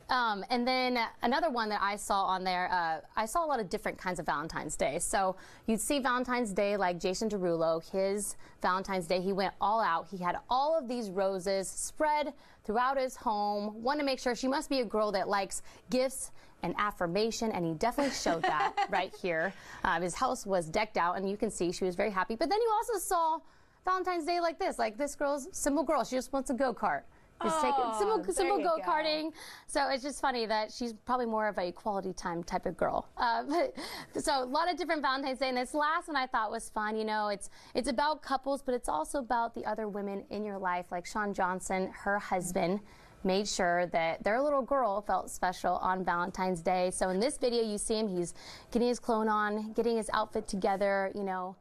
And then another one that I saw on there, I saw a lot of different kinds of Valentine's Day. So you'd see Valentine's Day like Jason Derulo, his Valentine's Day, he went all out. He had all of these roses spread throughout his home. Wanted to make sure she must be a girl that likes gifts and affirmation, and he definitely showed that right here. His house was decked out, and you can see she was very happy. But then you also saw Valentine's Day like this girl's simple girl. She just wants a go-kart. Just take simple go-karting. So it's just funny that she's probably more of a quality time type of girl. So a lot of different Valentine's Day. And this last one I thought was fun. You know, it's about couples, but it's also about the other women in your life. Like Shawn Johnson, her husband, made sure that their little girl felt special on Valentine's Day. So in this video, you see him, he's getting his clothes on, getting his outfit together, you know.